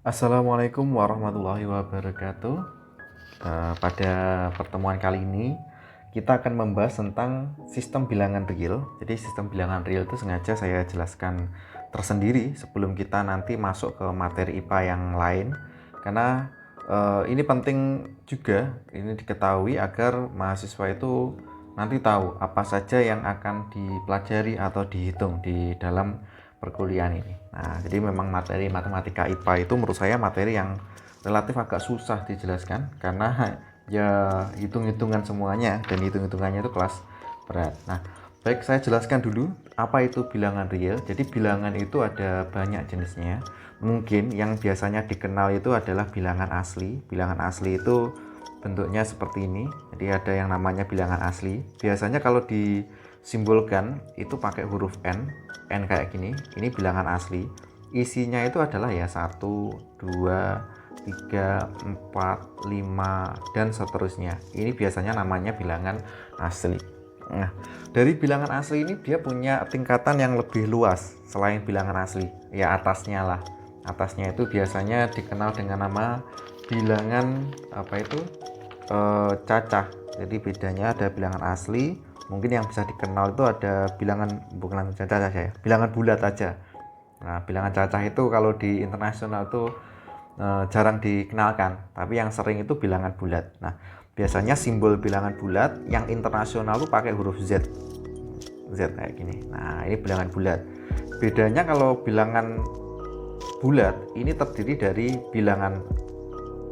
Assalamualaikum warahmatullahi wabarakatuh. Pada pertemuan kali ini kita akan membahas tentang sistem bilangan real. Jadi sistem bilangan real itu sengaja saya jelaskan tersendiri sebelum kita nanti masuk ke materi IPA yang lain, karena ini penting juga ini diketahui agar mahasiswa itu nanti tahu apa saja yang akan dipelajari atau dihitung di dalam perkuliahan ini. Nah, jadi memang materi matematika IPA itu menurut saya materi yang relatif agak susah dijelaskan karena ya hitung-hitungan semuanya, dan hitung-hitungannya itu kelas berat. Nah, baik, saya jelaskan dulu apa itu bilangan real. Jadi bilangan itu ada banyak jenisnya. Mungkin yang biasanya dikenal itu adalah bilangan asli. Bilangan asli itu bentuknya seperti ini. Jadi ada yang namanya bilangan asli. Biasanya kalau disimbolkan itu pakai huruf N kayak gini. Ini bilangan asli. Isinya itu adalah ya 1, 2, 3, 4, 5 dan seterusnya. Ini biasanya namanya bilangan asli. Nah, dari bilangan asli ini dia punya tingkatan yang lebih luas selain bilangan asli. Ya atasnya lah. Atasnya itu biasanya dikenal dengan nama bilangan cacah. Jadi bedanya ada bilangan asli, mungkin yang bisa dikenal itu ada bilangan bukan cacah saja ya, bilangan bulat aja. Nah, bilangan cacah itu kalau di internasional itu jarang dikenalkan, tapi yang sering itu bilangan bulat. Nah, biasanya simbol bilangan bulat yang internasional itu pakai huruf Z. Z kayak gini. Nah, ini bilangan bulat. Bedanya kalau bilangan bulat ini terdiri dari bilangan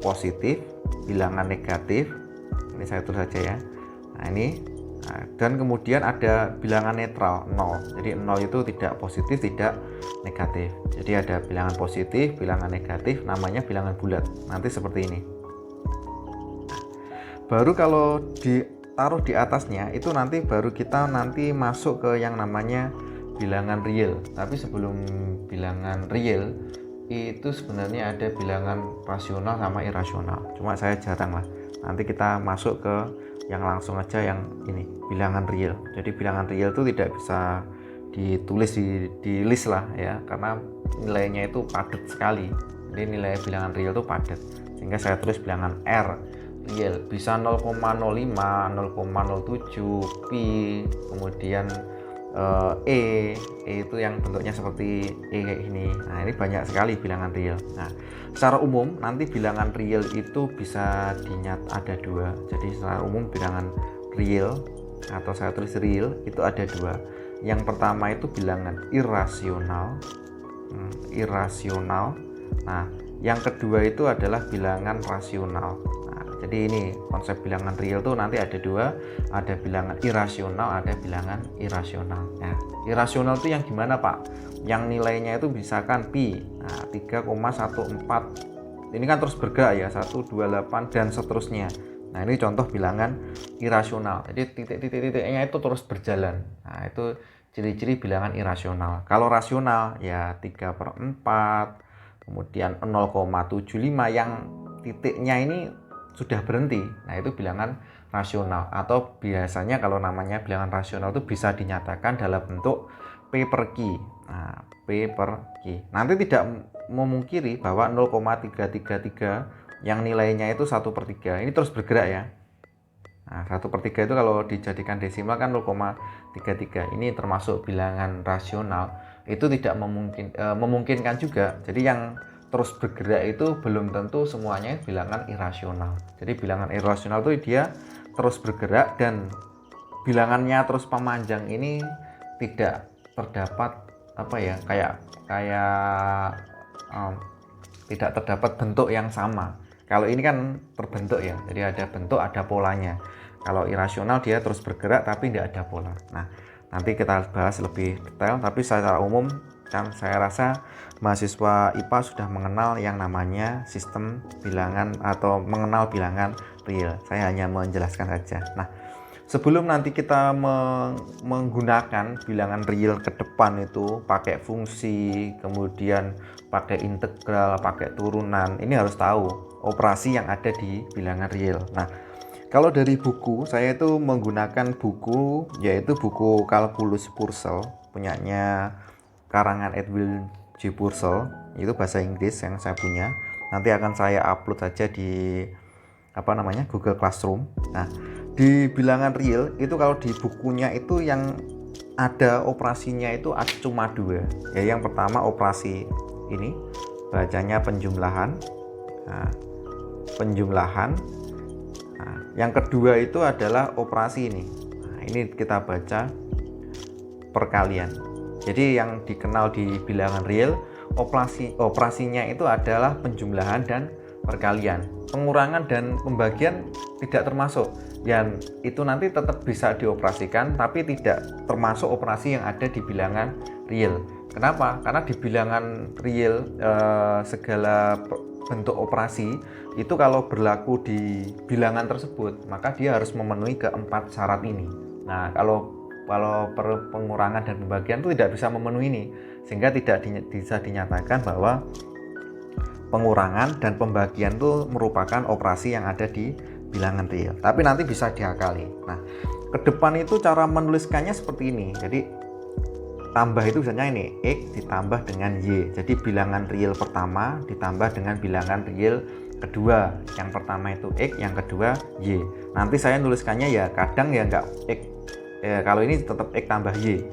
positif, bilangan negatif. Ini saya tulis saja ya. Nah, ini dan kemudian ada bilangan netral 0. Jadi 0 itu tidak positif, tidak negatif. Jadi ada bilangan positif, bilangan negatif, namanya bilangan bulat. Nanti seperti ini. Baru kalau ditaruh di atasnya itu nanti baru kita nanti masuk ke yang namanya bilangan real. Tapi sebelum bilangan real itu sebenarnya ada bilangan rasional sama irasional. Cuma saya jarang lah. Nanti kita masuk ke yang langsung aja yang ini, bilangan real. Jadi bilangan real itu tidak bisa ditulis di list lah ya, karena nilainya itu padat sekali. Jadi nilai bilangan real itu padat, sehingga saya tulis bilangan R real bisa 0,05, 0,07, pi, kemudian E itu yang bentuknya seperti E kayak gini. Nah, ini banyak sekali bilangan real. Nah, secara umum nanti bilangan real itu bisa ada dua. Jadi secara umum bilangan real atau saya tulis real itu ada dua. Yang pertama itu bilangan irasional. Irasional. Nah, yang kedua itu adalah bilangan rasional. Jadi ini konsep bilangan real tuh nanti ada dua, ada bilangan irasional, ada bilangan irasional. Nah, irasional itu yang gimana Pak? Yang nilainya itu misalkan pi, 3,14. Ini kan terus bergerak ya, 128 dan seterusnya. Nah, ini contoh bilangan irasional. Jadi titik-titiknya itu terus berjalan. Nah, itu ciri-ciri bilangan irasional. Kalau rasional ya 3/4, kemudian 0,75 yang titiknya ini sudah berhenti. Nah, itu bilangan rasional, atau biasanya kalau namanya bilangan rasional itu bisa dinyatakan dalam bentuk P per Q. Nah, P per Q. Nanti tidak memungkiri bahwa 0,333 yang nilainya itu 1/3. Ini terus bergerak ya. Nah, 1/3 itu kalau dijadikan desimal kan 0,33. Ini termasuk bilangan rasional. Itu tidak memungkinkan juga. Jadi yang terus bergerak itu belum tentu semuanya bilangan irasional. Jadi bilangan irasional itu dia terus bergerak dan bilangannya terus pemanjang ini tidak terdapat tidak terdapat bentuk yang sama. Kalau ini kan terbentuk ya, jadi ada bentuk, ada polanya. Kalau irasional dia terus bergerak tapi tidak ada pola. Nah, nanti kita bahas lebih detail, tapi secara umum saya rasa mahasiswa IPA sudah mengenal yang namanya sistem bilangan atau mengenal bilangan real. Saya hanya menjelaskan saja. Nah, sebelum nanti kita menggunakan bilangan real ke depan itu pakai fungsi, kemudian pakai integral, pakai turunan, ini harus tahu operasi yang ada di bilangan real. Nah, kalau dari buku, saya itu menggunakan buku, yaitu buku Kalkulus Purcell, punyanya karangan Edwin Gpursel, itu bahasa Inggris yang saya punya. Nanti akan saya upload saja di Google Classroom. Nah, di bilangan real itu kalau di bukunya itu yang ada operasinya itu cuma 2. Ya, yang pertama operasi ini bacanya penjumlahan. Nah, penjumlahan. Nah, yang kedua itu adalah operasi ini. Nah, ini kita baca perkalian. Jadi yang dikenal di bilangan real, operasinya itu adalah penjumlahan dan perkalian. Pengurangan dan pembagian tidak termasuk. Yang itu nanti tetap bisa dioperasikan, tapi tidak termasuk operasi yang ada di bilangan real. Kenapa? Karena di bilangan real segala bentuk operasi itu kalau berlaku di bilangan tersebut, maka dia harus memenuhi keempat syarat ini. Nah, kalau pengurangan dan pembagian itu tidak bisa memenuhi ini, sehingga tidak bisa dinyatakan bahwa pengurangan dan pembagian itu merupakan operasi yang ada di bilangan real. Tapi nanti bisa diakali. Nah, ke depan itu cara menuliskannya seperti ini. Jadi tambah itu misalnya ini X ditambah dengan Y. Jadi bilangan real pertama ditambah dengan bilangan real kedua. Yang pertama itu X, yang kedua Y. Nanti saya nuliskannya ya kadang ya enggak X. Kalau ini tetap X tambah Y.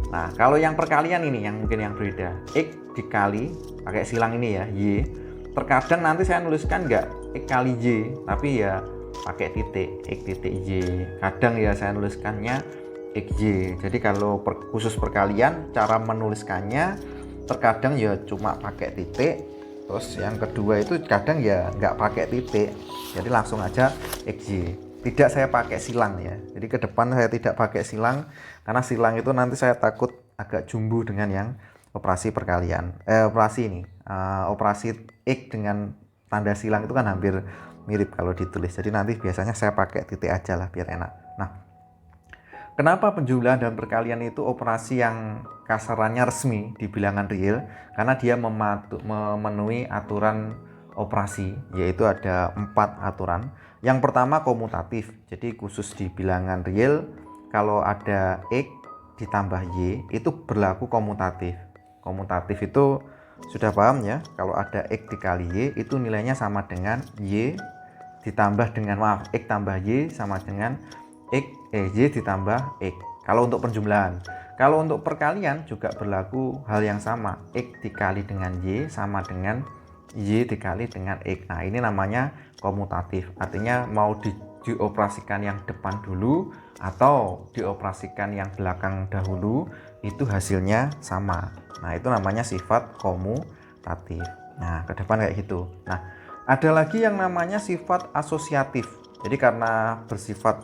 Nah, kalau yang perkalian ini yang mungkin yang berbeda. X dikali pakai silang ini ya, Y. Terkadang nanti saya nuliskan enggak X kali Y, tapi ya pakai titik, X titik Y. Kadang ya saya nuliskannya XY. Jadi kalau khusus perkalian cara menuliskannya terkadang ya cuma pakai titik. Terus yang kedua itu kadang ya nggak pakai titik. Jadi langsung aja XY. Tidak saya pakai silang ya. Jadi ke depan saya tidak pakai silang karena silang itu nanti saya takut agak jumbo dengan yang operasi perkalian. Operasi X dengan tanda silang itu kan hampir mirip kalau ditulis. Jadi nanti biasanya saya pakai titik aja lah biar enak. Nah, kenapa penjumlahan dan perkalian itu operasi yang kasarannya resmi di bilangan real? Karena dia memenuhi aturan operasi, yaitu ada 4 aturan. Yang pertama komutatif. Jadi khusus di bilangan real kalau ada X ditambah Y itu berlaku komutatif. Komutatif itu sudah paham ya, kalau ada X dikali Y itu nilainya sama dengan Y ditambah dengan X tambah Y sama dengan Y ditambah X. Kalau untuk penjumlahan. Kalau untuk perkalian juga berlaku hal yang sama. X dikali dengan Y sama dengan Y dikali dengan X. Nah, ini namanya komutatif. Artinya mau dioperasikan yang depan dulu atau dioperasikan yang belakang dahulu, itu hasilnya sama. Nah, itu namanya sifat komutatif. Nah, ke depan kayak gitu. Nah, ada lagi yang namanya sifat asosiatif. Jadi karena bersifat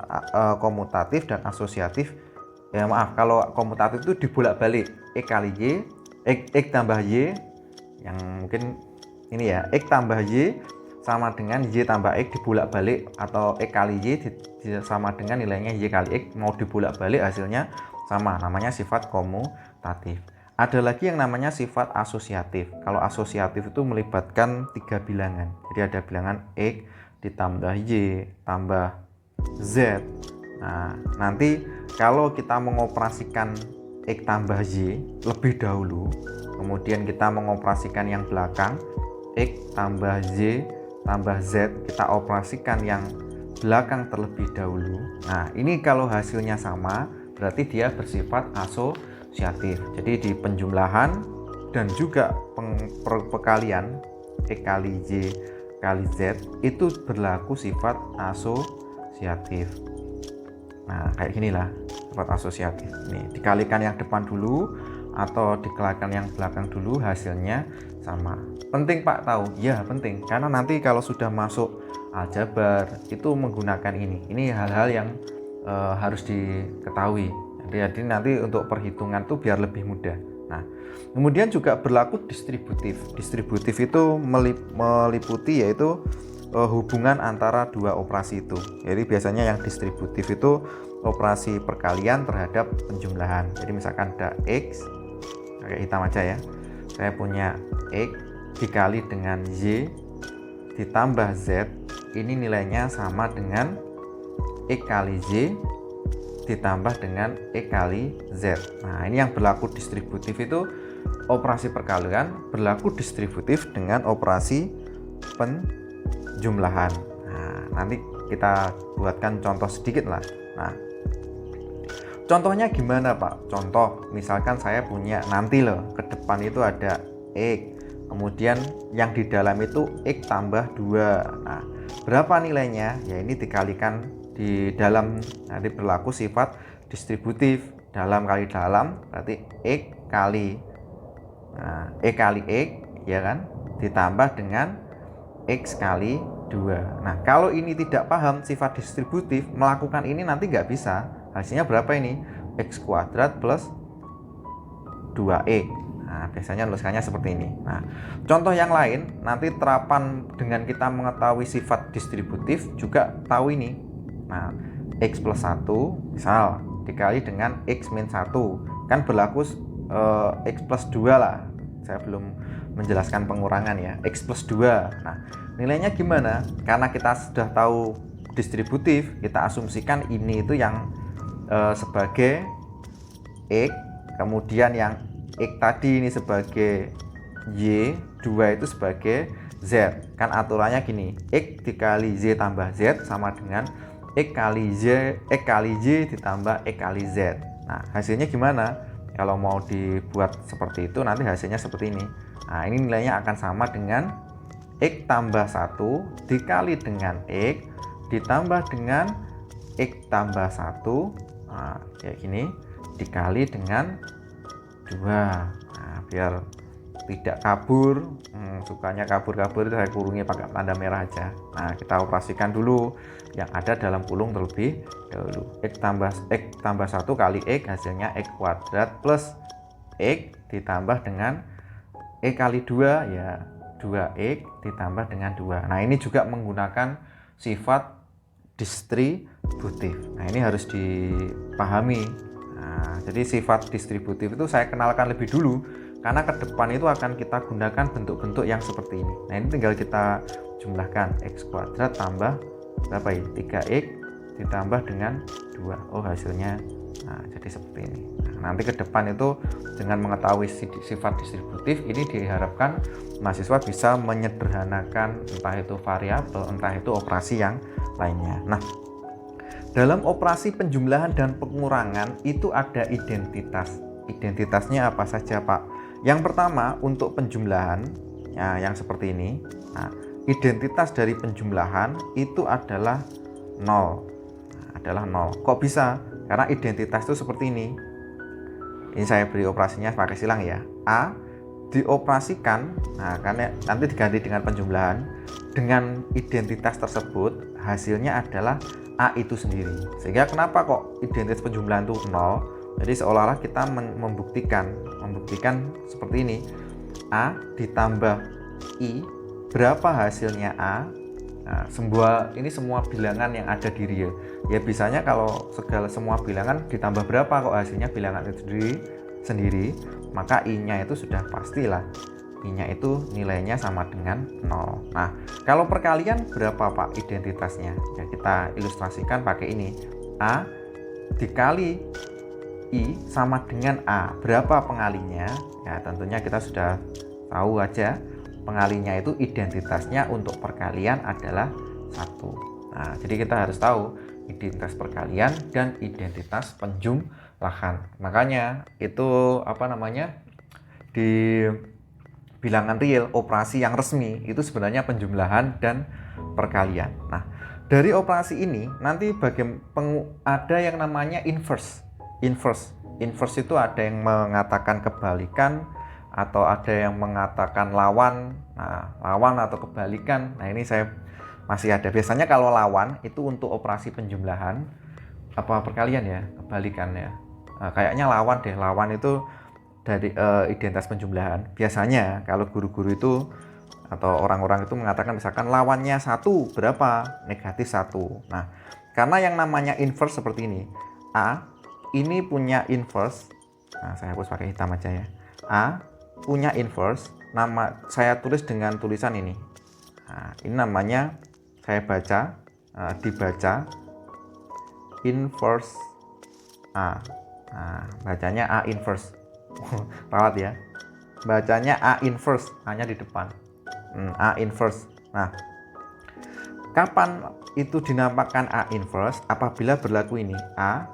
komutatif dan asosiatif, ya maaf, kalau komutatif itu dibolak-balik X kali Y, X tambah Y, yang mungkin ini ya, X tambah Y sama dengan Y tambah X dibolak-balik, atau X kali Y sama dengan nilainya Y kali X, mau dibolak-balik hasilnya sama, namanya sifat komutatif. Ada lagi yang namanya sifat asosiatif. Kalau asosiatif itu melibatkan 3 bilangan. Jadi ada bilangan X ditambah Y tambah Z. Nah, nanti kalau kita mengoperasikan X tambah Y lebih dahulu, kemudian kita mengoperasikan yang belakang X tambah Y tambah Z, kita operasikan yang belakang terlebih dahulu. Nah, ini kalau hasilnya sama berarti dia bersifat asosiatif. Jadi di penjumlahan dan juga perkalian X kali Y kali Z itu berlaku sifat asosiatif. Nah, kayak ginilah sifat asosiatif. Nih, dikalikan yang depan dulu atau dikalikan yang belakang dulu hasilnya sama. Penting Pak tahu? Ya, penting. Karena nanti kalau sudah masuk aljabar itu menggunakan ini. Ini hal-hal yang harus diketahui. Jadi nanti untuk perhitungan tuh biar lebih mudah. Nah, kemudian juga berlaku distributif. Distributif itu meliputi yaitu hubungan antara dua operasi itu. Jadi biasanya yang distributif itu operasi perkalian terhadap penjumlahan. Jadi misalkan ada X, pakai hitam aja ya. Saya punya X dikali dengan Y ditambah Z. Ini nilainya sama dengan X kali Y ditambah dengan X kali Z. Nah, ini yang berlaku distributif itu operasi perkalian berlaku distributif dengan operasi penjumlahan. Nah, nanti kita buatkan contoh sedikit lah. Nah, contohnya gimana Pak? Contoh, misalkan saya punya nanti loh, ke depan itu ada X, kemudian yang di dalam itu X tambah 2. Nah, berapa nilainya? Ya ini dikalikan di dalam, nanti berlaku sifat distributif. Dalam kali dalam berarti X kali X kali X, ya kan, ditambah dengan X kali 2. Nah, kalau ini tidak paham sifat distributif, melakukan ini nanti nggak bisa. Hasilnya berapa ini? X kuadrat plus 2X. Nah, biasanya nuliskannya seperti ini. Nah, contoh yang lain, nanti terapan dengan kita mengetahui sifat distributif juga tahu ini. Nah, X plus 1 misal dikali dengan X min 1, kan berlaku X plus 2 lah. Saya belum menjelaskan pengurangan ya. X plus 2. Nah, nilainya gimana? Karena kita sudah tahu distributif, kita asumsikan ini itu yang sebagai X, kemudian yang X tadi ini sebagai Y, 2 itu sebagai Z. Kan aturannya gini, X dikali Z tambah Z sama dengan X kali Y ditambah X kali Z. Nah, hasilnya gimana? Kalau mau dibuat seperti itu, nanti hasilnya seperti ini. Nah, ini nilainya akan sama dengan X tambah 1 dikali dengan X ditambah dengan X tambah 1, nah, kayak gini, dikali dengan 2. Nah, biar tidak kabur, sukanya kabur-kabur itu saya kurungi pakai tanda merah aja. Nah, kita operasikan dulu yang ada dalam kulung terlebih dahulu. X tambah 1 kali X hasilnya X kuadrat plus X ditambah dengan X kali 2 ya 2X ditambah dengan 2. Nah, ini juga menggunakan sifat distributif. Nah, ini harus dipahami. Nah, jadi sifat distributif itu saya kenalkan lebih dulu karena ke depan itu akan kita gunakan bentuk-bentuk yang seperti ini. Nah, ini tinggal kita jumlahkan X kuadrat tambah berapa ya? 3X ditambah dengan 2. Oh, hasilnya nah, jadi seperti ini. Nah, nanti ke depan itu dengan mengetahui sifat distributif ini diharapkan mahasiswa bisa menyederhanakan entah itu variabel, entah itu operasi yang lainnya. Nah, dalam operasi penjumlahan dan pengurangan itu ada identitas. Identitasnya apa saja, Pak? Yang pertama untuk penjumlahan ya, yang seperti ini. Nah, identitas dari penjumlahan itu adalah 0. Nah, adalah 0. Kok bisa? Karena identitas itu seperti ini. Ini saya beri operasinya pakai silang ya. A dioperasikan, nah karena nanti diganti dengan penjumlahan, dengan identitas tersebut hasilnya adalah A itu sendiri. Sehingga kenapa kok identitas penjumlahan itu 0? Jadi seolah-olah kita membuktikan seperti ini. A ditambah I, berapa hasilnya A? Nah, semua bilangan yang ada di real. Ya biasanya kalau semua bilangan ditambah berapa kok hasilnya bilangan itu sendiri, maka I-nya itu sudah pastilah. I-nya itu nilainya sama dengan 0. Nah, kalau perkalian berapa Pak identitasnya? Ya kita ilustrasikan pakai ini. A dikali I sama dengan A. Berapa pengalinya? Ya tentunya kita sudah tahu aja. Pengalinya itu identitasnya untuk perkalian adalah 1. Nah, jadi kita harus tahu identitas perkalian dan identitas penjumlahan. Makanya itu di bilangan real, operasi yang resmi itu sebenarnya penjumlahan dan perkalian. Nah, dari operasi ini nanti ada yang namanya inverse. Inverse itu ada yang mengatakan kebalikan atau ada yang mengatakan lawan. Nah, lawan atau kebalikan. Nah, ini saya masih ada. Biasanya kalau lawan itu untuk operasi penjumlahan apa perkalian ya, kebalikan ya. Nah, kayaknya lawan deh. Lawan itu dari identitas penjumlahan. Biasanya kalau guru-guru itu atau orang-orang itu mengatakan misalkan lawannya 1 berapa? Negatif 1. Nah, karena yang namanya inverse seperti ini. A ini punya inverse. Nah, saya hapus pakai hitam aja ya. A punya inverse, nama saya tulis dengan tulisan ini. Nah, ini namanya saya baca, dibaca inverse A. Nah, bacanya A inverse. Rawat ya. bacanya A inverse, A-nya di depan. A inverse. Nah, kapan itu dinamakan A inverse? Apabila berlaku ini, A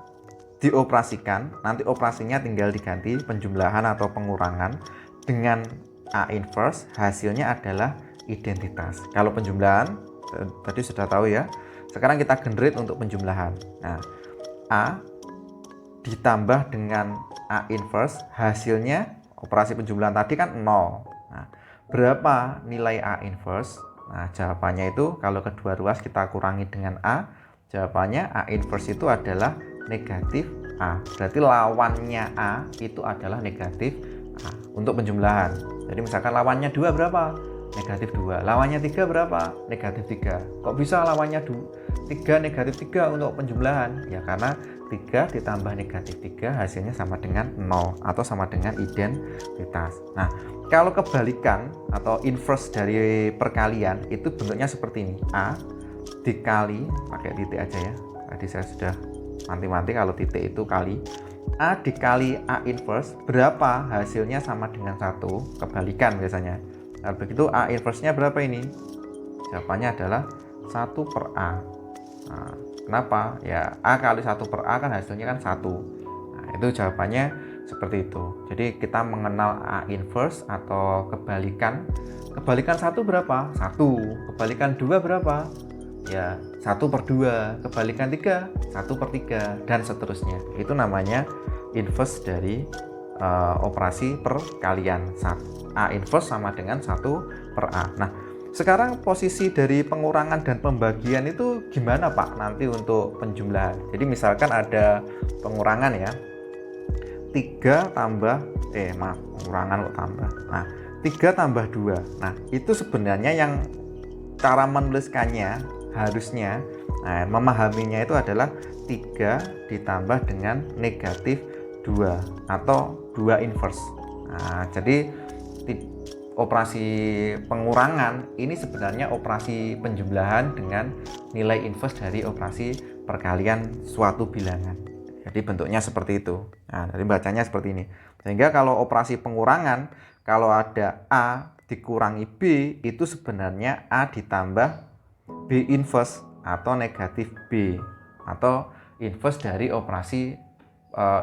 dioperasikan, nanti operasinya tinggal diganti penjumlahan atau pengurangan dengan A inverse, hasilnya adalah identitas. Kalau penjumlahan tadi sudah tahu ya. Sekarang kita generate untuk penjumlahan. Nah, A ditambah dengan A inverse, hasilnya operasi penjumlahan tadi kan 0. Nah, berapa nilai A inverse? Nah, jawabannya itu kalau kedua ruas kita kurangi dengan A, jawabannya A inverse itu adalah negatif A. Berarti lawannya A itu adalah negatif A untuk penjumlahan. Jadi misalkan lawannya 2 berapa? Negatif 2. Lawannya 3 berapa? Negatif 3. Kok bisa lawannya 3 negatif 3 untuk penjumlahan? Ya karena 3 ditambah negatif 3 hasilnya sama dengan 0 atau sama dengan identitas. Nah, kalau kebalikan atau inverse dari perkalian itu bentuknya seperti ini. A dikali, pakai titik aja ya. Tadi saya sudah manti-manti kalau titik itu kali. A dikali A inverse berapa? Hasilnya sama dengan 1. Kebalikan biasanya. Nah, begitu A inverse-nya berapa ini? Jawabannya adalah 1 per A. Nah, kenapa? Ya A kali 1 per A kan hasilnya kan 1. Nah, itu jawabannya seperti itu. Jadi kita mengenal A inverse atau kebalikan. Kebalikan 1 berapa? 1. Kebalikan 2 berapa? Ya 1 per 2. Kebalikan 3, 1 per 3 dan seterusnya. Itu namanya inverse dari operasi perkalian. A inverse sama dengan 1 per A. Nah, sekarang posisi dari pengurangan dan pembagian itu gimana Pak nanti untuk penjumlahan? Jadi misalkan ada pengurangan ya, 3 tambah pengurangan kok tambah. Nah, 3 tambah 2. Nah, itu sebenarnya yang cara menuliskannya harusnya, memahaminya itu adalah 3 ditambah dengan negatif 2 atau 2 inverse. Nah, jadi operasi pengurangan ini sebenarnya operasi penjumlahan dengan nilai inverse dari operasi perkalian suatu bilangan. Jadi bentuknya seperti itu. Nah, jadi bacanya seperti ini. Sehingga kalau operasi pengurangan, kalau ada A dikurangi B, itu sebenarnya A ditambah B inverse atau negatif B, atau inverse dari operasi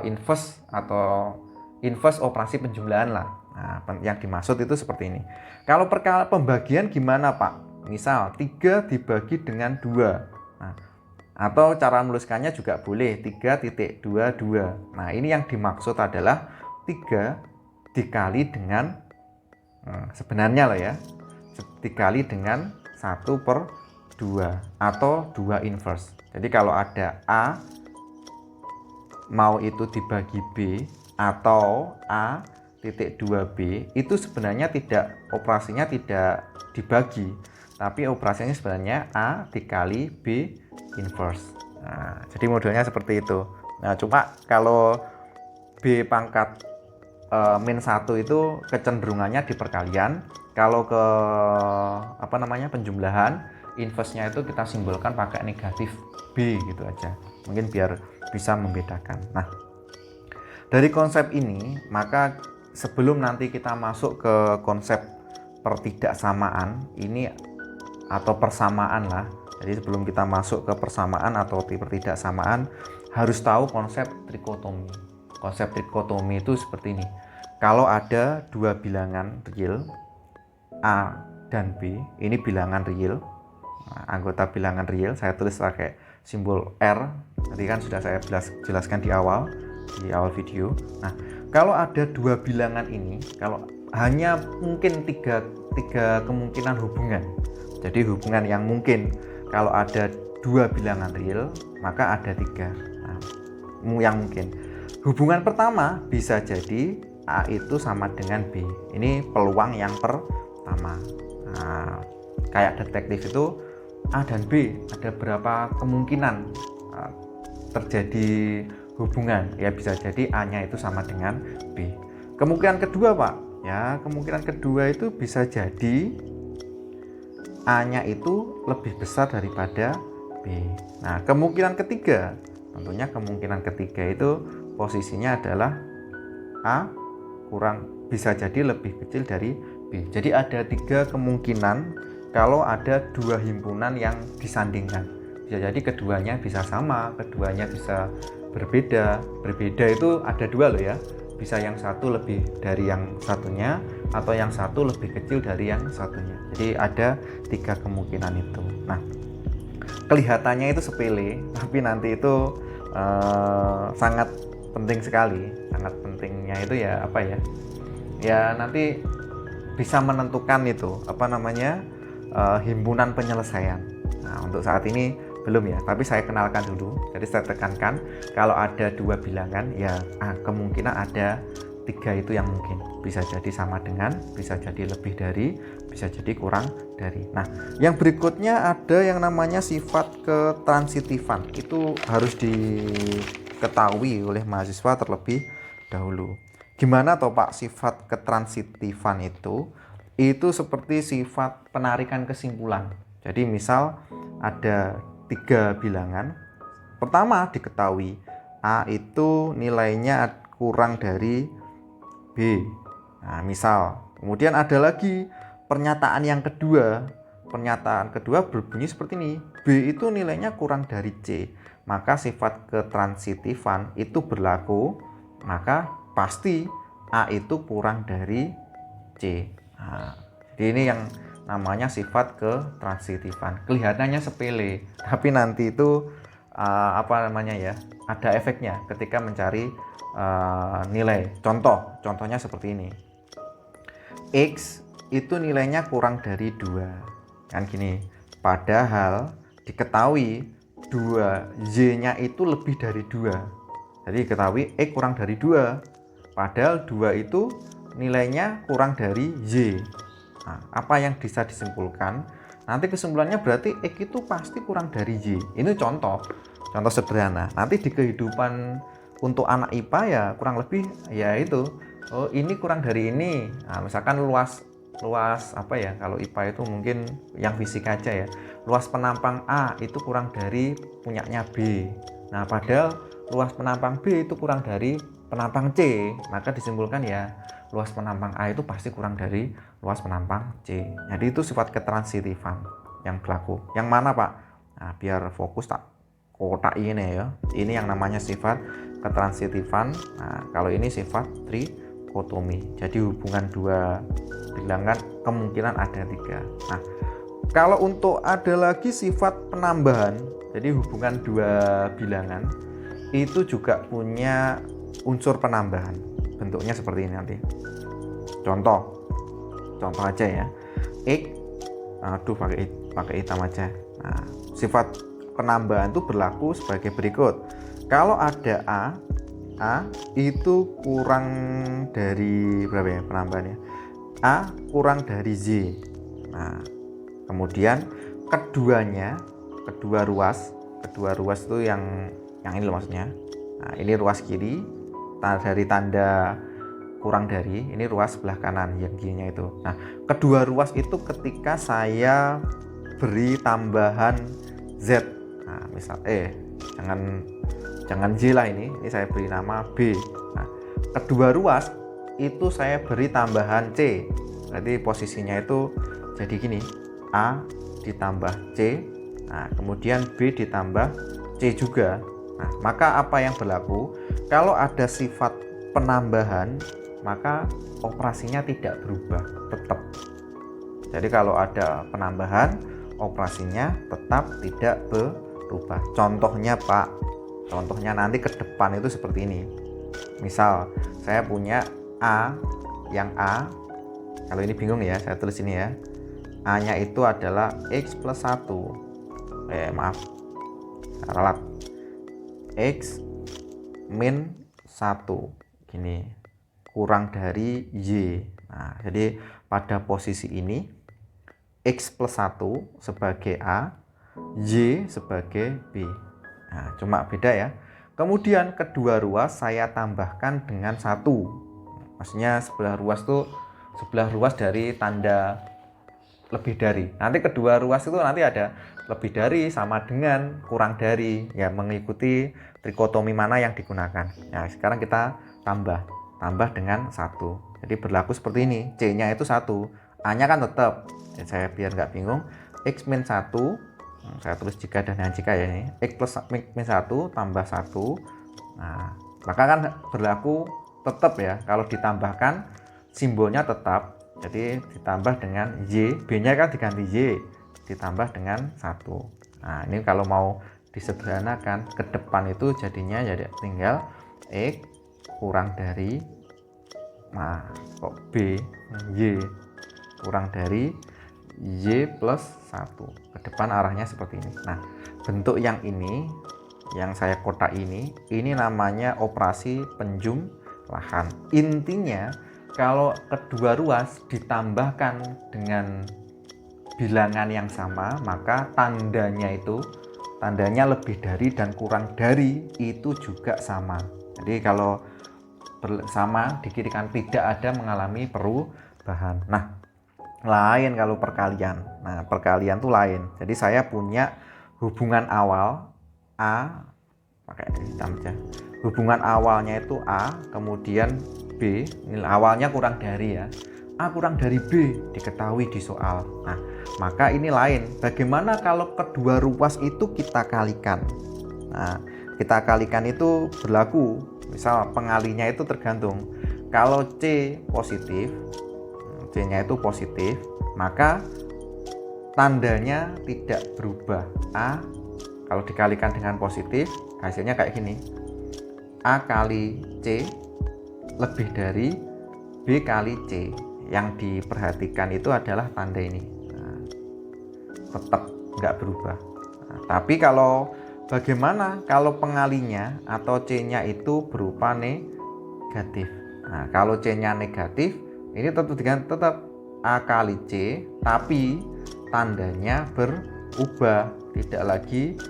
inverse atau inverse operasi penjumlahan lah. Nah, yang dimaksud itu seperti ini. Kalau pembagian gimana Pak? Misal 3 dibagi dengan 2. Nah, atau cara menuliskannya juga boleh 3.22. Nah, ini yang dimaksud adalah 3 dikali dengan sebenarnya loh ya, dikali dengan 1 per 2 atau 2 inverse. Jadi kalau ada A mau itu dibagi B atau A titik 2B, itu sebenarnya operasinya tidak dibagi, tapi operasinya sebenarnya A dikali B inverse. Nah, jadi modelnya seperti itu. Nah, cuma kalau B pangkat min 1 itu kecenderungannya di perkalian. Kalau ke penjumlahan, inverse-nya itu kita simbolkan pakai negatif B gitu aja. Mungkin biar bisa membedakan. Nah, dari konsep ini, maka sebelum nanti kita masuk ke konsep pertidaksamaan ini atau persamaan lah. Jadi sebelum kita masuk ke persamaan atau pertidaksamaan, harus tahu konsep trikotomi. Konsep trikotomi itu seperti ini. Kalau ada dua bilangan real A dan B, ini bilangan real. Nah, anggota bilangan real saya tulis pakai simbol R. Tadi kan sudah saya jelaskan di awal video. Nah, kalau ada dua bilangan ini, kalau hanya mungkin tiga kemungkinan hubungan. Jadi hubungan yang mungkin kalau ada dua bilangan real, maka ada 3. Nah, yang mungkin. Hubungan pertama bisa jadi A itu sama dengan B. Ini peluang yang pertama. Nah, kayak detektif itu A dan B ada berapa kemungkinan terjadi hubungan, ya bisa jadi A-nya itu sama dengan B. Kemungkinan kedua Pak, ya kemungkinan kedua itu bisa jadi A-nya itu lebih besar daripada B. Nah, kemungkinan ketiga, tentunya kemungkinan ketiga itu posisinya adalah A bisa jadi lebih kecil dari B. Jadi ada 3 kemungkinan kalau ada 2 himpunan yang disandingkan. Bisa jadi keduanya bisa sama, keduanya bisa berbeda. Berbeda itu ada 2 loh ya. Bisa yang satu lebih dari yang satunya, atau yang satu lebih kecil dari yang satunya. Jadi ada 3 kemungkinan itu. Nah, kelihatannya itu sepele, tapi nanti itu sangat penting sekali. Sangat pentingnya itu ya apa ya? Ya nanti bisa menentukan itu himpunan penyelesaian. Nah, untuk saat ini belum ya, tapi saya kenalkan dulu. Jadi saya tekankan kalau ada 2 bilangan ya kemungkinan ada 3 itu yang mungkin. Bisa jadi sama dengan, bisa jadi lebih dari, bisa jadi kurang dari. Nah, yang berikutnya ada yang namanya sifat ketransitifan. Itu harus diketahui oleh mahasiswa terlebih dahulu. Gimana toh Pak sifat ketransitifan itu? Itu seperti sifat penarikan kesimpulan. Jadi misal ada 3 bilangan. Pertama diketahui A itu nilainya kurang dari B. Nah, misal. Kemudian ada lagi pernyataan yang kedua. Pernyataan kedua berbunyi seperti ini. B itu nilainya kurang dari C. Maka sifat ketransitifan itu berlaku, maka pasti A itu kurang dari C. Nah, jadi ini yang namanya sifat ketransitifan. Kelihatannya sepele, tapi nanti itu ada efeknya ketika mencari nilai. Contohnya seperti ini. X itu nilainya kurang dari 2. Kan gini. Padahal diketahui 2Y-nya itu lebih dari 2. Jadi diketahui X kurang dari 2. Padahal 2 itu nilainya kurang dari Y. Nah, apa yang bisa disimpulkan? Nanti kesimpulannya berarti X itu pasti kurang dari Y. Ini contoh sederhana. Nanti di kehidupan untuk anak IPA ya kurang lebih ya itu. Oh, ini kurang dari ini. Nah, misalkan luas kalau IPA itu mungkin yang fisika aja ya. Luas penampang A itu kurang dari punyanya B. Nah, padahal luas penampang B itu kurang dari penampang C. Maka disimpulkan ya luas penampang A itu pasti kurang dari luas penampang C. Jadi itu sifat ketransitifan yang berlaku. Yang mana Pak? Nah, biar fokus tak kotak ini ya. Ini yang namanya sifat ketransitifan. Nah, kalau ini sifat trikotomi. Jadi hubungan 2 bilangan kemungkinan ada 3. Nah, kalau untuk ada lagi sifat penambahan, jadi hubungan 2 bilangan itu juga punya unsur penambahan. Bentuknya seperti ini nanti. Contoh aja ya. X, pakai hitam aja. Nah, sifat penambahan itu berlaku sebagai berikut. Kalau ada A itu kurang dari berapa ya penambahannya? A kurang dari Z. Nah, kemudian kedua ruas itu yang ini loh maksudnya. Nah, ini ruas kiri dari tanda kurang dari, ini ruas sebelah kanan yang kirinya itu. Nah, kedua ruas itu ketika saya beri tambahan Z. Nah, misal jangan Z lah ini saya beri nama B. Nah, kedua ruas itu saya beri tambahan C. Berarti posisinya itu jadi gini. A ditambah C. Nah, kemudian B ditambah C juga. Nah, maka apa yang berlaku? Kalau ada sifat penambahan, maka operasinya tidak berubah, tetap. Jadi kalau ada penambahan, operasinya tetap tidak berubah. Contohnya Pak, nanti ke depan itu seperti ini. Misal saya punya A, kalau ini bingung ya, saya tulis ini ya. A-nya itu adalah X plus 1. Ralat. X min 1. Gini. Kurang dari Y. Nah, jadi pada posisi ini X plus 1 sebagai A, Y sebagai B. Nah, cuma beda ya. Kemudian kedua ruas saya tambahkan dengan 1. Maksudnya sebelah ruas dari tanda lebih dari. Nanti kedua ruas itu nanti ada lebih dari sama dengan kurang dari. Ya, mengikuti trikotomi mana yang digunakan. Nah, sekarang kita tambah tambah dengan 1. Jadi berlaku seperti ini, C-nya itu 1, A-nya kan tetap. Jadi saya biar nggak bingung, X min 1, saya tulis jika dan dengan jika ya ini, X plus min 1 tambah 1. Nah, maka kan berlaku tetap ya, kalau ditambahkan simbolnya tetap. Jadi ditambah dengan Y, B-nya kan diganti Y, ditambah dengan 1. Nah, ini kalau mau disederhanakan ke depan itu jadinya jadi tinggal X kurang dari B, Y kurang dari Y plus 1. Ke depan arahnya seperti ini. Nah, bentuk yang ini, yang saya kotak ini namanya operasi penjumlahan. Intinya kalau kedua ruas ditambahkan dengan bilangan yang sama, maka tandanya lebih dari dan kurang dari itu juga sama. Jadi kalau sama di kiri kanan tidak ada mengalami perubahan. Nah, lain kalau perkalian. Nah, perkalian tuh lain. Jadi saya punya hubungan awal A, pakai hitam aja. Hubungan awalnya itu A, kemudian B, ini awalnya kurang dari ya. A kurang dari B diketahui di soal. Nah, maka ini lain. Bagaimana kalau kedua ruas itu kita kalikan? Nah, kita kalikan itu berlaku. Misal pengalinya itu tergantung. Kalau C positif, C-nya itu positif, maka tandanya tidak berubah. A kalau dikalikan dengan positif, hasilnya kayak gini. A kali C lebih dari B kali C. Yang diperhatikan itu adalah tanda ini. Nah, tetap nggak berubah. Nah, tapi kalau bagaimana kalau pengalinya atau C-nya itu berupa negatif? Nah, kalau C-nya negatif, ini tetap A kali C, tapi tandanya berubah, tidak lagi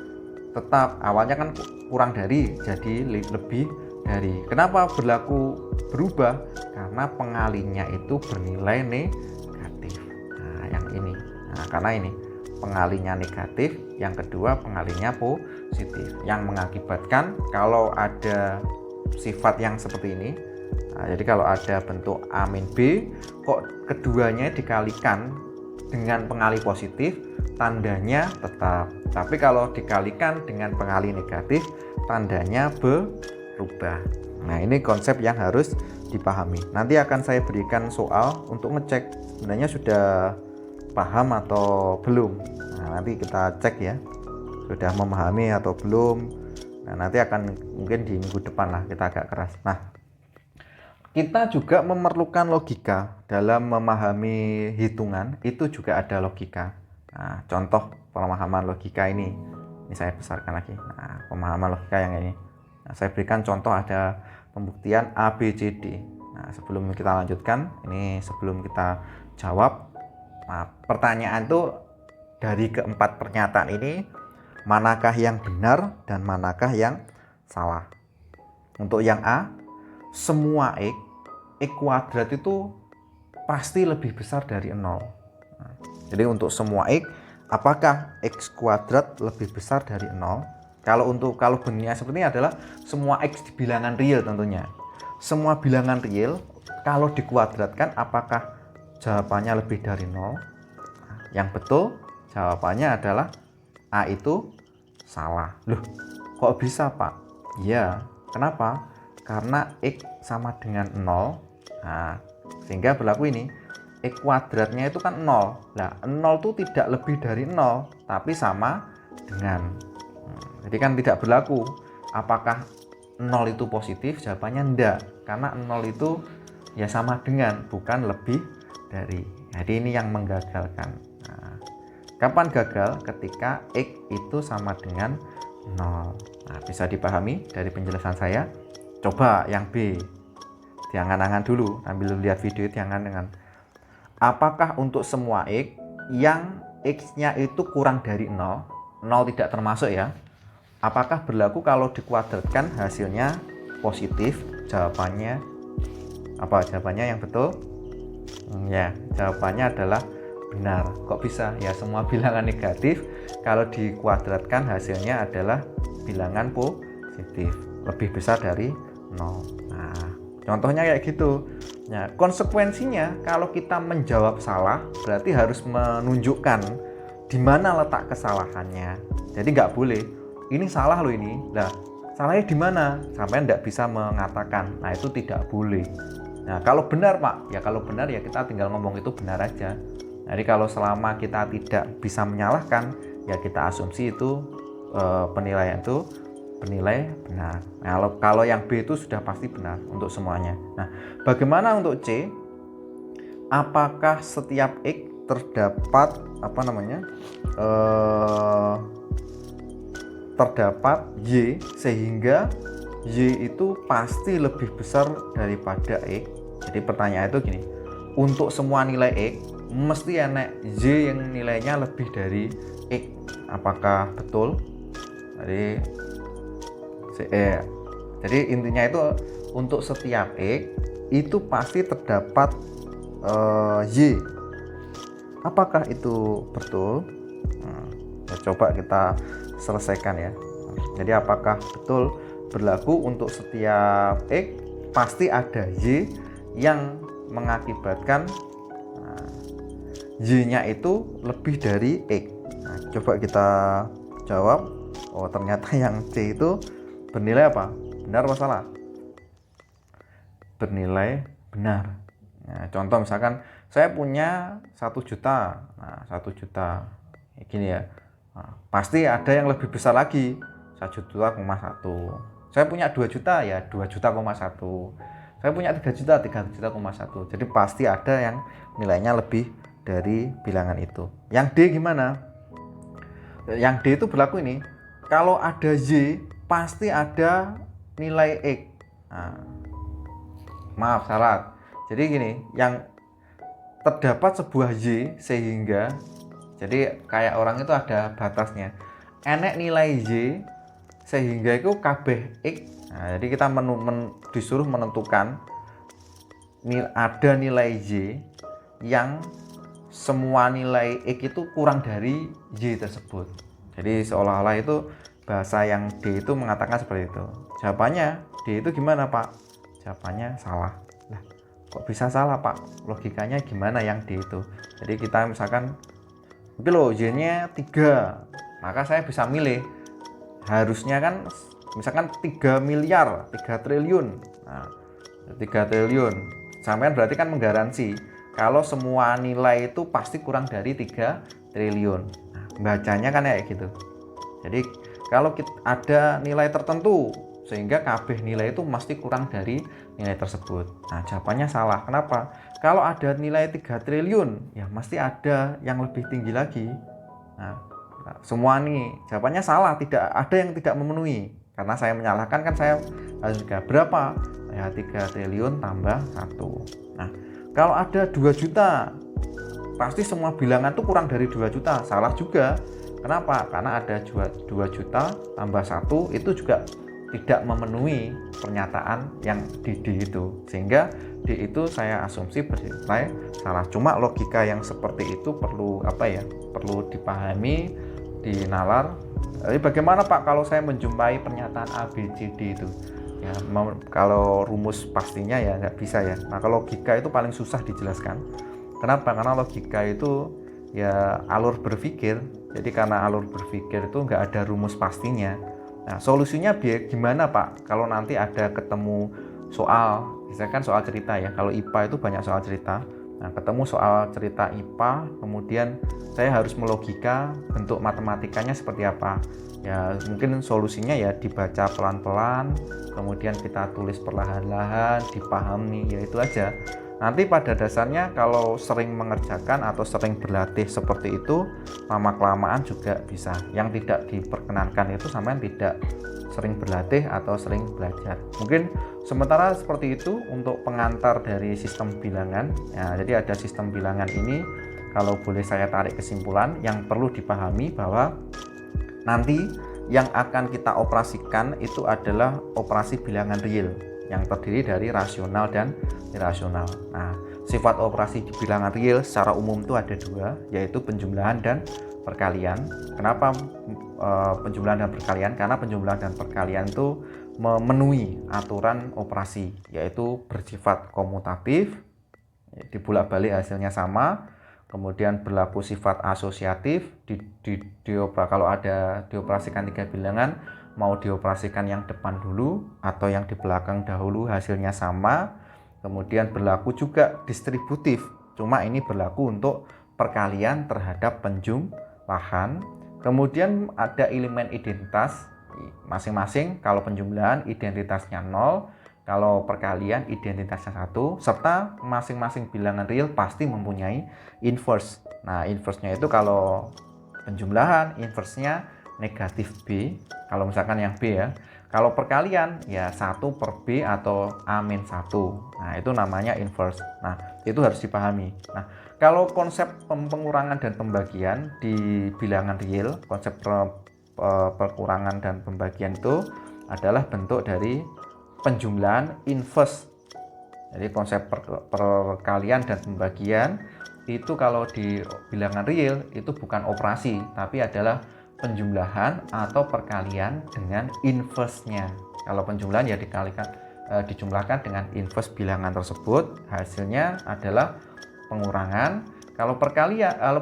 tetap. Awalnya kan kurang dari, jadi lebih dari. Kenapa berlaku berubah? Karena pengalinya itu bernilai negatif. Nah, yang ini. Nah, karena ini pengalinya negatif, yang kedua pengalinya positif, yang mengakibatkan kalau ada sifat yang seperti ini. Nah, jadi kalau ada bentuk A min B, kok keduanya dikalikan dengan pengali positif, tandanya tetap. Tapi kalau dikalikan dengan pengali negatif, tandanya berubah. Nah, ini konsep yang harus dipahami. Nanti akan saya berikan soal untuk ngecek sebenarnya sudah paham atau belum. Nah, nanti kita cek ya, sudah memahami atau belum. Nah, nanti akan mungkin di minggu depan lah kita agak keras. Nah, kita juga memerlukan logika dalam memahami hitungan, itu juga ada logika. Nah, contoh pemahaman logika ini saya besarkan lagi. Nah, pemahaman logika yang ini. Nah, saya berikan contoh, ada pembuktian A, B, C, D. Nah, sebelum kita lanjutkan, ini sebelum kita jawab, nah, pertanyaan itu dari keempat pernyataan ini, manakah yang benar dan manakah yang salah? Untuk yang A, semua X kuadrat itu pasti lebih besar dari 0. Nah, jadi untuk semua X, apakah X kuadrat lebih besar dari 0? Kalau bentuknya seperti ini adalah semua X di bilangan real tentunya. Semua bilangan real kalau dikuadratkan apakah jawabannya lebih dari 0? Yang betul jawabannya adalah A itu salah. Loh, kok bisa Pak? Ya, kenapa? Karena X sama dengan 0. Nah, sehingga berlaku ini. X kuadratnya itu kan 0. Nah, 0 itu tidak lebih dari 0, tapi sama dengan. Jadi kan tidak berlaku. Apakah 0 itu positif? Jawabannya enggak. Karena 0 itu ya sama dengan, bukan lebih dari. Jadi ini yang menggagalkan. Nah, kapan gagal? Ketika X itu sama dengan 0. Nah, bisa dipahami dari penjelasan saya. Coba yang B. Diangan-angan dulu, sambil lihat video itu diangan-angan. Apakah untuk semua X yang X-nya itu kurang dari 0, 0 tidak termasuk ya, apakah berlaku kalau dikuadratkan hasilnya positif? Jawabannya apa? Jawabannya yang betul? Ya, jawabannya adalah benar. Kok bisa? Ya, semua bilangan negatif kalau dikuadratkan hasilnya adalah bilangan positif, lebih besar dari 0. Nah, Contohnya kayak gitu. Nah, konsekuensinya kalau kita menjawab salah berarti harus menunjukkan di mana letak kesalahannya. Jadi nggak boleh ini salah loh ini. Nah, salahnya di mana? Sampai nggak bisa mengatakan. Nah, itu tidak boleh. Nah, kalau benar Pak, ya kalau benar ya kita tinggal ngomong itu benar aja. Jadi kalau selama kita tidak bisa menyalahkan, ya kita asumsi itu penilaian itu bernilai benar. Nah, kalau yang B itu sudah pasti benar untuk semuanya. Nah, bagaimana untuk C? Apakah setiap X terdapat terdapat Y sehingga Y itu pasti lebih besar daripada X? Jadi pertanyaan itu gini, untuk semua nilai X mesti enak Y yang nilainya lebih dari X. Apakah betul? Jadi intinya itu untuk setiap X itu pasti terdapat Y. Apakah itu betul? Ya, coba kita selesaikan ya. Jadi apakah betul berlaku untuk setiap X pasti ada Y yang mengakibatkan Y-nya itu lebih dari X. Nah, coba kita jawab. Oh, ternyata yang C itu bernilai apa? Benar atau salah? Bernilai benar. Nah, contoh misalkan saya punya 1 juta. Nah, 1 juta gini ya. Nah, pasti ada yang lebih besar lagi, 1,1 juta. Saya punya 2 juta ya 2,1 juta. Saya punya 3 juta 3,1 juta. Jadi pasti ada yang nilainya lebih dari bilangan itu. Yang D gimana? Yang D itu berlaku ini. Kalau ada Y pasti ada nilai X. Nah, maaf salah. Jadi gini, yang terdapat sebuah Y sehingga, jadi kayak orang itu ada batasnya. Enek nilai Y sehingga itu kabeh X. Nah, jadi kita disuruh menentukan ada nilai Y yang semua nilai X itu kurang dari Y tersebut. Jadi seolah-olah itu bahasa yang D itu mengatakan seperti itu. Jawabannya D itu gimana Pak? Jawabannya salah. Nah, kok bisa salah Pak? Logikanya gimana yang D itu? Jadi kita misalkan itu loh Y-nya 3, maka saya bisa milih. Harusnya kan misalkan 3 miliar, 3 triliun. Nah, 3 triliun. Sampean berarti kan menggaransi kalau semua nilai itu pasti kurang dari 3 triliun. Nah, bacanya kan kayak gitu. Jadi kalau ada nilai tertentu sehingga kabeh nilai itu mesti kurang dari nilai tersebut. Nah, jawabannya salah. Kenapa? Kalau ada nilai 3 triliun, ya mesti ada yang lebih tinggi lagi. Nah, semua nih jawabannya salah, tidak ada yang tidak memenuhi. Karena saya menyalahkan kan saya harus juga berapa? Ya 3 triliun tambah 1. Nah, kalau ada 2 juta, pasti semua bilangan tuh kurang dari 2 juta. Salah juga. Kenapa? Karena ada 2 juta tambah 1 itu juga tidak memenuhi pernyataan yang di D itu. Sehingga D itu saya asumsi bernilai salah. Cuma logika yang seperti itu perlu perlu dipahami, dinalar. Jadi bagaimana Pak kalau saya menjumpai pernyataan A, B, C, D itu? Ya, kalau rumus pastinya ya nggak bisa ya. Maka logika itu paling susah dijelaskan. Kenapa? Karena logika itu ya alur berpikir. Jadi karena alur berpikir itu nggak ada rumus pastinya. Nah, solusinya gimana Pak? Kalau nanti ada ketemu soal, misalkan soal cerita ya. Kalau IPA itu banyak soal cerita. Nah, ketemu soal cerita IPA, kemudian saya harus melogika bentuk matematikanya seperti apa. Ya, mungkin solusinya ya dibaca pelan-pelan, kemudian kita tulis perlahan-lahan, dipahami, ya itu aja. Nanti pada dasarnya kalau sering mengerjakan atau sering berlatih seperti itu, lama-kelamaan juga bisa. Yang tidak diperkenankan itu sampai tidak sering berlatih atau sering belajar. Mungkin sementara seperti itu untuk pengantar dari sistem bilangan. Ya, jadi ada sistem bilangan ini, kalau boleh saya tarik kesimpulan, yang perlu dipahami bahwa nanti yang akan kita operasikan itu adalah operasi bilangan real yang terdiri dari rasional dan irasional. Nah, sifat operasi di bilangan real secara umum itu ada 2, yaitu penjumlahan dan perkalian. Kenapa penjumlahan dan perkalian? Karena penjumlahan dan perkalian itu memenuhi aturan operasi, yaitu bersifat komutatif, dibulak-balik hasilnya sama, kemudian berlaku sifat asosiatif, kalau ada dioperasikan 3 bilangan, mau dioperasikan yang depan dulu atau yang di belakang dahulu hasilnya sama. Kemudian berlaku juga distributif, cuma ini berlaku untuk perkalian terhadap penjumlahan. Kemudian ada elemen identitas masing-masing, kalau penjumlahan identitasnya 0, kalau perkalian identitasnya 1, serta masing-masing bilangan real pasti mempunyai inverse. Nah, inverse-nya itu kalau penjumlahan inverse-nya negatif B, kalau misalkan yang B ya. Kalau perkalian ya 1 per B atau A-1. Nah, itu namanya inverse. Nah, itu harus dipahami. Nah, kalau konsep pengurangan dan pembagian di bilangan real, konsep perkurangan dan pembagian itu adalah bentuk dari penjumlahan inverse. Jadi konsep perkalian dan pembagian itu kalau di bilangan real itu bukan operasi, tapi adalah penjumlahan atau perkalian dengan inverse-nya. Kalau penjumlahan ya dijumlahkan dengan inverse bilangan tersebut, hasilnya adalah pengurangan. Kalau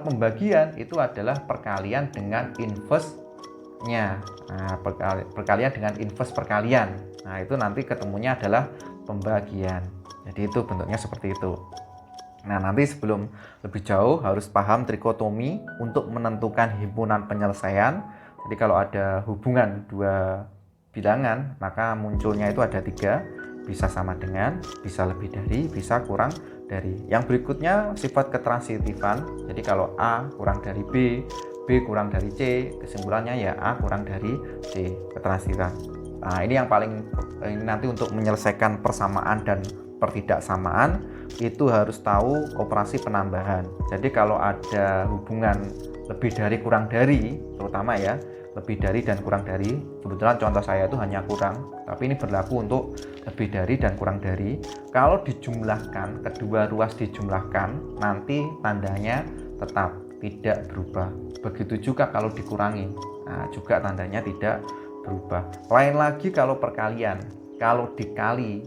pembagian itu adalah perkalian dengan inverse-nya. Nah, perkalian dengan inverse perkalian. Nah, itu nanti ketemunya adalah pembagian. Jadi itu bentuknya seperti itu. Nah, nanti sebelum lebih jauh harus paham trikotomi untuk menentukan himpunan penyelesaian. Jadi kalau ada hubungan 2 bilangan, maka munculnya itu ada 3, bisa sama dengan, bisa lebih dari, bisa kurang dari. Yang berikutnya sifat ketransitifan. Jadi kalau A kurang dari B, B kurang dari C, kesimpulannya ya A kurang dari C, ketransitifan. Nah, ini yang paling ini nanti untuk menyelesaikan persamaan dan pertidaksamaan itu harus tahu operasi penambahan. Jadi kalau ada hubungan lebih dari kurang dari, terutama ya lebih dari dan kurang dari, kebetulan contoh saya itu hanya kurang, tapi ini berlaku untuk lebih dari dan kurang dari. Kalau dijumlahkan, kedua ruas dijumlahkan, nanti tandanya tetap tidak berubah. Begitu juga kalau dikurangi, nah, juga tandanya tidak berubah. Lain lagi kalau perkalian, kalau dikali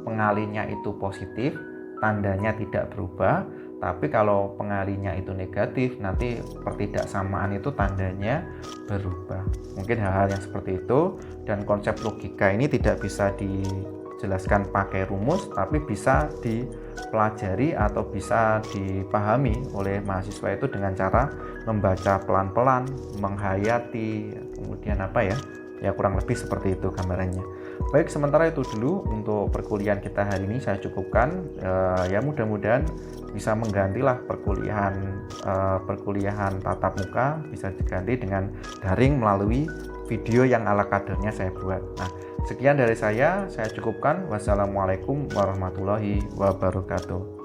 pengalinya itu positif, tandanya tidak berubah. Tapi kalau pengalinya itu negatif, nanti pertidaksamaan itu tandanya berubah. Mungkin hal-hal yang seperti itu, dan konsep logika ini tidak bisa dijelaskan pakai rumus, tapi bisa dipelajari atau bisa dipahami oleh mahasiswa itu dengan cara membaca pelan-pelan, menghayati, kemudian ya kurang lebih seperti itu gambarannya. Baik, sementara itu dulu untuk perkuliahan kita hari ini saya cukupkan. Ya mudah-mudahan bisa menggantilah perkuliahan tatap muka, bisa diganti dengan daring melalui video yang ala kadarnya saya buat. Nah, sekian dari saya cukupkan. Wassalamualaikum warahmatullahi wabarakatuh.